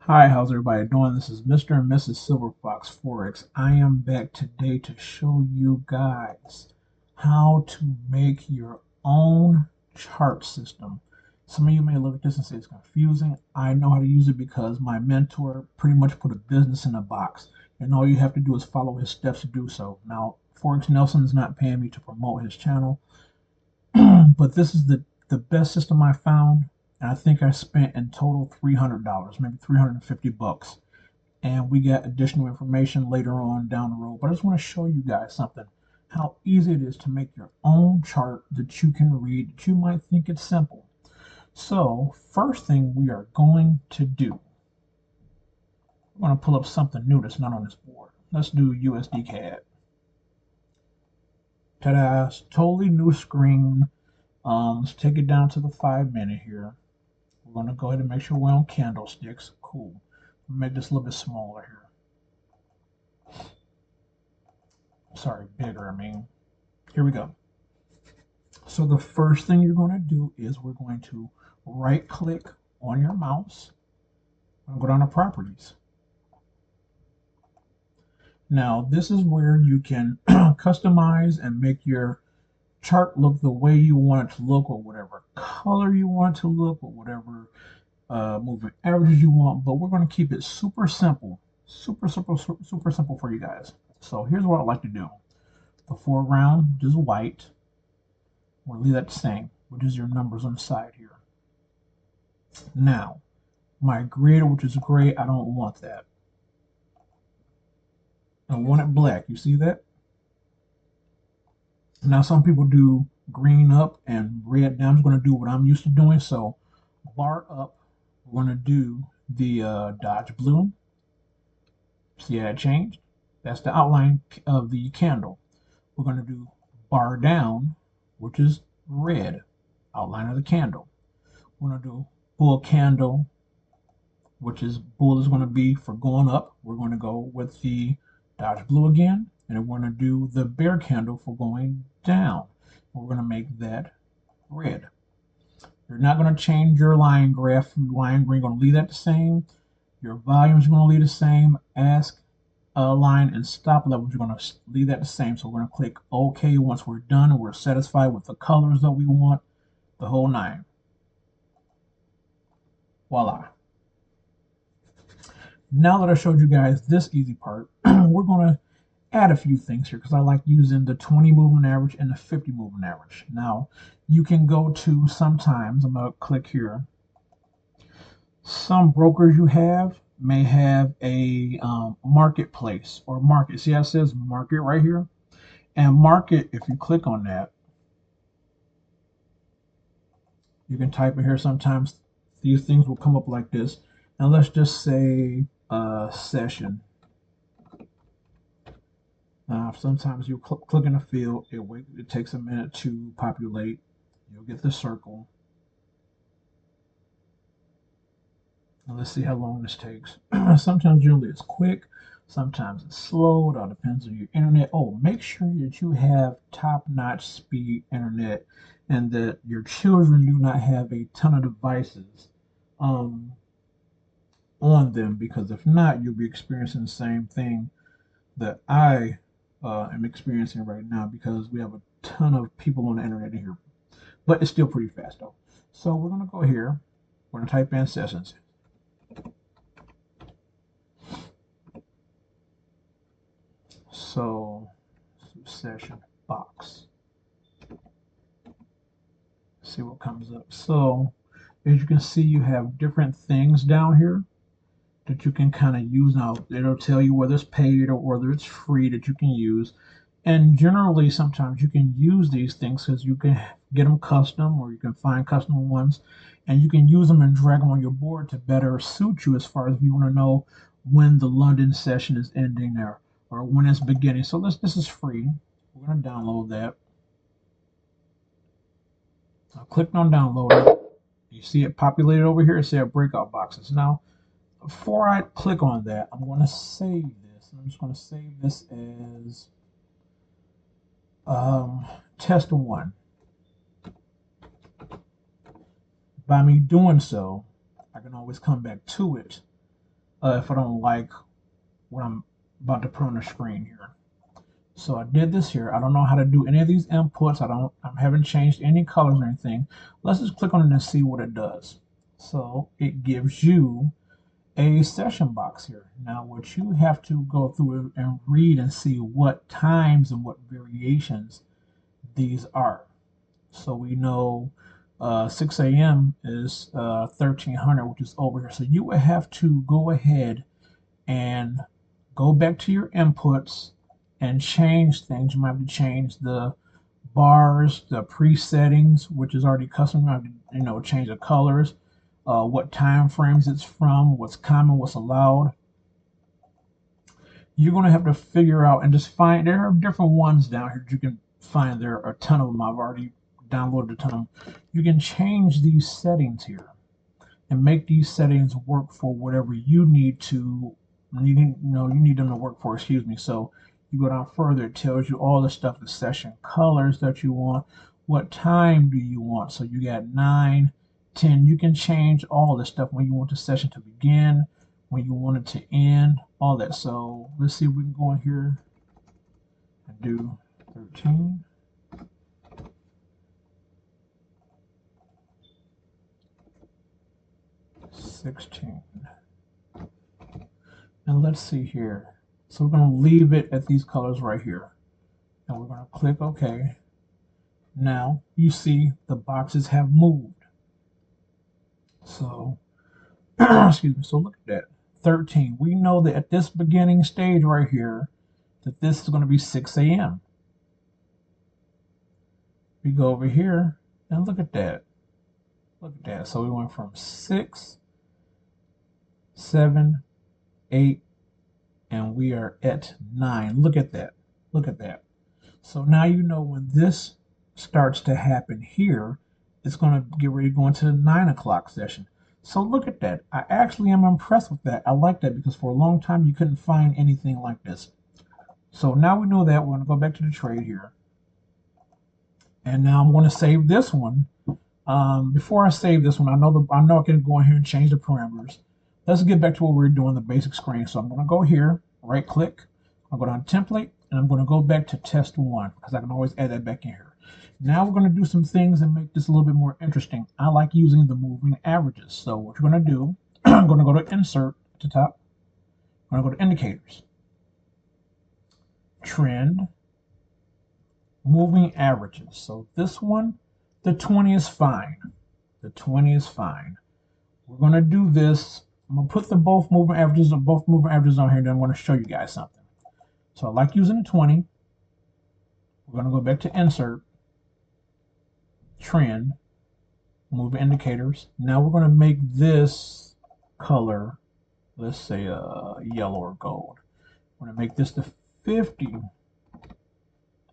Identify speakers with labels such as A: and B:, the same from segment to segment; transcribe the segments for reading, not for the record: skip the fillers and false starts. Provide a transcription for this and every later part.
A: Hi, how's everybody doing? This is Mr. and Mrs. Silverfox Forex. I am back today to show you guys how to make your own chart system. Some of you may look at this and say it's confusing. I know how to use it because my mentor pretty much put a business in a box, and all you have to do is follow his steps to do so. Now, Forex Nelson is not paying me to promote his channel, but this is the best system I found, and I think I spent in total $300, maybe 350 bucks. And we get additional information later on down the road. But I just want to show you guys something, how easy it is to make your own chart that you can read, that you might think it's simple. So first thing we are going to do, we're going to pull up something new that's not on this board. Let's do USD CAD. Ta-da, totally new screen. Let's take it down to the 5 minute here. We're going to go ahead and make sure we're on candlesticks. Cool. Make this a little bit smaller here. Sorry, bigger, I mean. Here we go. So the first thing you're going to do is we're going to right click on your mouse and go down to properties. Now this is where you can customize and make your chart look the way you want it to look, or whatever color you want it to look, or whatever moving averages you want. But we're going to keep it super simple, super simple for you guys. So here's what I like to do. The foreground, which is white, we'll leave that the same, which is your numbers on the side here. Now, my grid, which is gray, I don't want that. I want it black. You see that? Now, some people do green up and red down. I'm just going to do what I'm used to doing. So, bar up, we're going to do the Dodge blue. See how it changed? That's the outline of the candle. We're going to do bar down, which is red, outline of the candle. We're going to do bull candle, which is bull is going to be for going up. We're going to go with the Dodge blue again, and we're going to do the bear candle for going down. We're going to make that red. You're not going to change your line graph from line green. You're going to leave that the same. Your volume is going to leave the same. Ask line and stop levels, you're going to leave that the same. So we're going to click OK once we're done and we're satisfied with the colors that we want, the whole nine. Voila. Now that I showed you guys this easy part, we're going to add a few things here because I like using the 20 moving average and the 50 moving average. Now, you can go to sometimes, I'm going to click here. Some brokers you have may have a marketplace or market. See how it says market right here? And market, if you click on that, you can type in here. Sometimes these things will come up like this. And let's just say session. Sometimes you click in a field, it takes a minute to populate. You'll get the circle. And let's see how long this takes. Sometimes generally it's quick, sometimes it's slow. It all depends on your internet. Oh, make sure that you have top-notch speed internet and that your children do not have a ton of devices um, on them, because if not, you'll be experiencing the same thing that I am experiencing right now, because we have a ton of people on the internet here. But it's still pretty fast though. So we're going to go here. We're going to type in sessions. So session box. See what comes up. So as you can see, you have different things down here that you can kind of use. Now it'll tell you whether it's paid or whether it's free that you can use. And generally, sometimes you can use these things because you can get them custom, or you can find custom ones, and you can use them and drag them on your board to better suit you as far as if you want to know when the London session is ending there or when it's beginning. So this is free. We're going to download that. I clicked on download it. You see it populated over here. It said breakout boxes. Now, before I click on that, I'm going to save this. I'm just going to save this as test one. By me doing so, I can always come back to it if I don't like what I'm about to put on the screen here. So I did this here. I don't know how to do any of these inputs. I haven't changed any colors or anything. Let's just click on it and see what it does. So it gives you a session box here. Now what you have to go through and read and see what times and what variations these are. So we know 6 a.m. is 1300, which is over here. So you would have to go ahead and go back to your inputs and change things. You might have to change the bars, the presettings, which is already custom. You have to, change the colors, what time frames it's from, what's common, what's allowed. You're going to have to figure out and just find. There are different ones down here that you can find. There are a ton of them. I've already downloaded a ton of them. You can change these settings here and make these settings work for whatever you need to. You need them to work for. Excuse me. So you go down further. It tells you all the stuff, the session colors that you want. What time do you want? So you got 9, 10. You can change all this stuff when you want the session to begin, when you want it to end, all that. So let's see if we can go in here and do 13. $16. And let's see here. So we're going to leave it at these colors right here. And we're going to click OK. Now you see the boxes have moved. So, excuse me. So look at that. 13. We know that at this beginning stage right here, that this is going to be 6 a.m. We go over here and look at that. Look at that. So we went from 6, 7, 8, and we are at 9. Look at that. Look at that. So now you know when this starts to happen here, it's going to get ready to go into the 9 o'clock session. So look at that. I actually am impressed with that. I like that because for a long time you couldn't find anything like this. So now we know that. We're going to go back to the trade here. And now I'm going to save this one. Before I save this one, I know I can go in here and change the parameters. Let's get back to what we were doing, the basic screen. So I'm going to go here, right click, I'll go down to template, and I'm going to go back to test 1 because I can always add that back in here. Now we're going to do some things and make this a little bit more interesting. I like using the moving averages. So what you're going to do, I'm going to go to insert at the top. I'm going to go to indicators, trend, moving averages. So this one, the 20 is fine. The 20 is fine. We're going to do this. I'm going to put both moving averages on here, and then I'm going to show you guys something. So I like using the 20. We're going to go back to insert, trend, moving indicators. Now we're going to make this color, let's say yellow or gold. We're going to make this the 50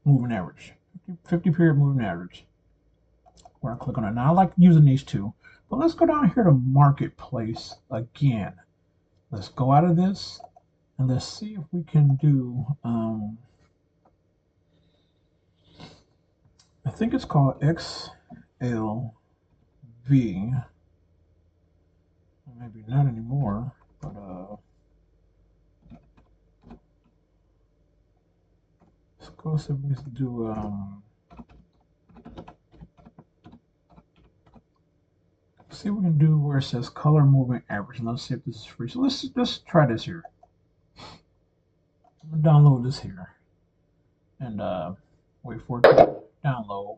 A: moving average, 50 period moving average. We're going to click on it. Now I like using these two, but let's go down here to marketplace again. Let's go out of this and let's see if we can do, I think it's called XLV. Maybe not anymore, but let's go see if we can do see if we can do where it says color moving average. And let's see if this is free. So let's try this here. I'm gonna download this here and wait for it to download.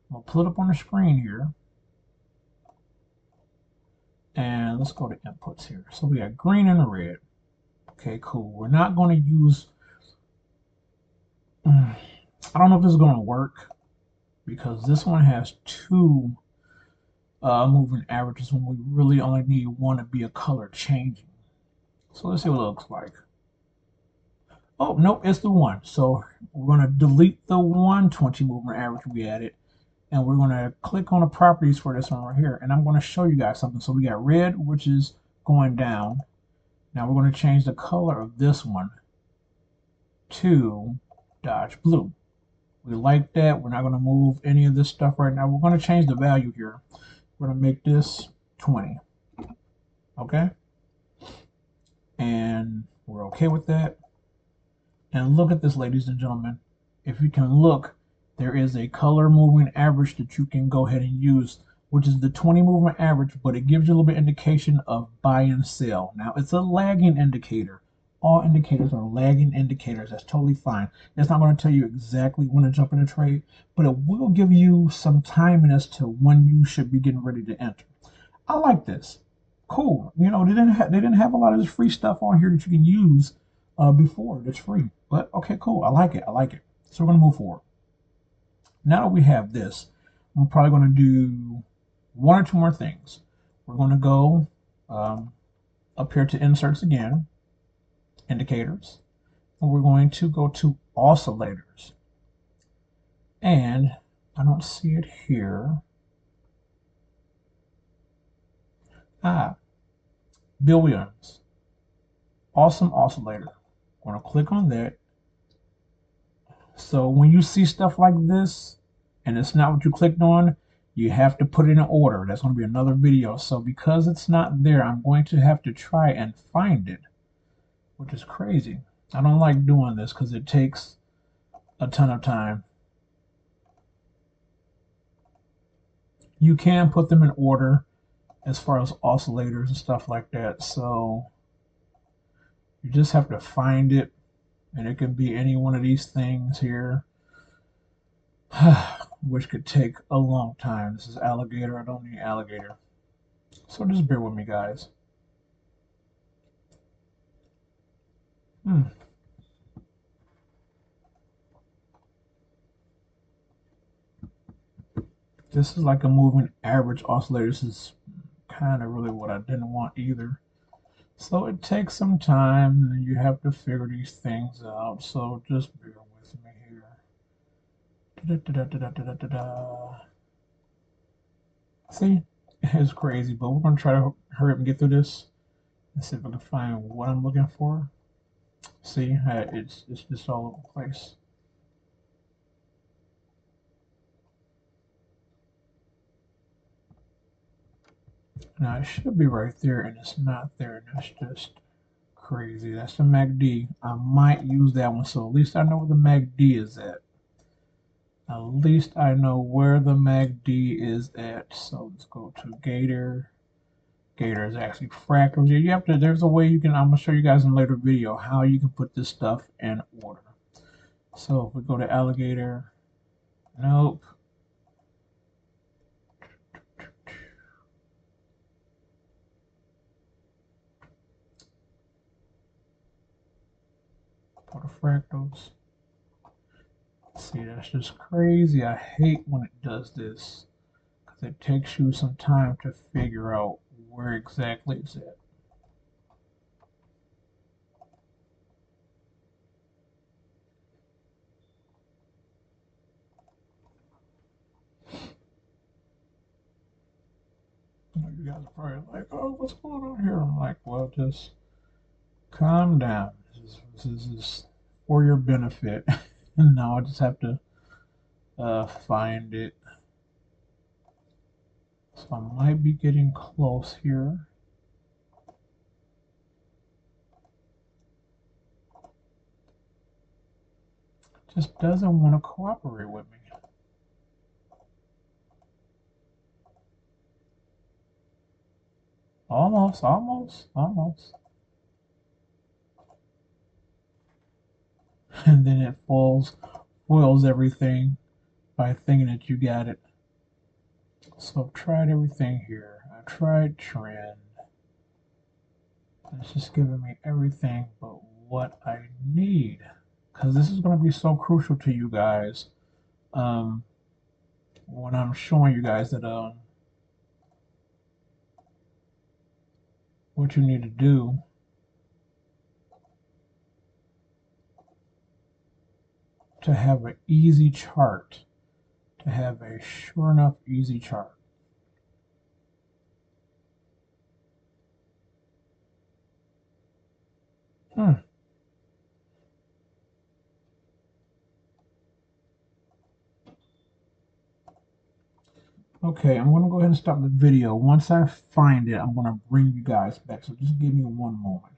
A: I'm gonna pull it up on the screen here. And let's go to inputs here. So we got green and red. Okay, cool. We're not going to use, I don't know if this is going to work because this one has 2 moving averages when we really only need one to be a color changing. So let's see what it looks like. Oh, nope, it's the 1. So we're going to delete the 120 moving average we added. And we're going to click on the properties for this one right here. And I'm going to show you guys something. So we got red, which is going down. Now we're going to change the color of this one to Dodge Blue. We like that. We're not going to move any of this stuff right now. We're going to change the value here. We're going to make this 20. Okay? and we're okay with that. And look at this, ladies and gentlemen. If you can look, there is a color moving average that you can go ahead and use, which is the 20 moving average, but it gives you a little bit of indication of buy and sell. Now, it's a lagging indicator. All indicators are lagging indicators. That's totally fine. It's not going to tell you exactly when to jump in a trade, but it will give you some timing as to when you should be getting ready to enter. I like this. Cool. You know, they didn't have a lot of this free stuff on here that you can use before that's free. But okay, cool. I like it. I like it. So we're gonna move forward. Now that we have this, we're probably gonna do one or two more things. We're gonna go um, up here to inserts again, indicators, and we're going to go to oscillators. And I don't see it here. Ah, Bill Williams. Awesome oscillator. I'm going to click on that. So when you see stuff like this and it's not what you clicked on, you have to put it in order. That's going to be another video. So because it's not there, I'm going to have to try and find it, which is crazy. I don't like doing this because it takes a ton of time. You can put them in order as far as oscillators and stuff like that. So you just have to find it, and it can be any one of these things here. Which could take a long time. This is alligator. I don't need alligator. So just bear with me, guys. This is like a moving average oscillator. This is kind of really what I didn't want either. So it takes some time, and you have to figure these things out. So just bear with me here. See, it's crazy, but we're gonna try to hurry up and get through this and see if I can find what I'm looking for. See, it's just all over the place. Now it should be right there, and it's not there, and that's just crazy. That's the MACD. I might use that one, so at least I know where the MACD is at. At least I know where the MACD is at. So let's go to Gator. Gator is actually fractals. You have to. There's a way you can. I'm gonna show you guys in a later video how you can put this stuff in order. So if we go to alligator, nope. Go to fractals. See, that's just crazy. I hate when it does this because it takes you some time to figure out where exactly it's at. You guys are probably like, oh, what's going on here? I'm like, well, just calm down. This is for your benefit. And now I just have to find it. So I might be getting close here. Just doesn't want to cooperate with me. Almost, almost, almost. And then it foils everything by thinking that you got it. So I've tried everything here. I tried trend. It's just giving me everything but what I need. Because this is going to be so crucial to you guys when I'm showing you guys that what you need to do to have an easy chart, to have a sure enough easy chart. Okay, I'm going to go ahead and stop the video. Once I find it, I'm going to bring you guys back. So just give me one moment.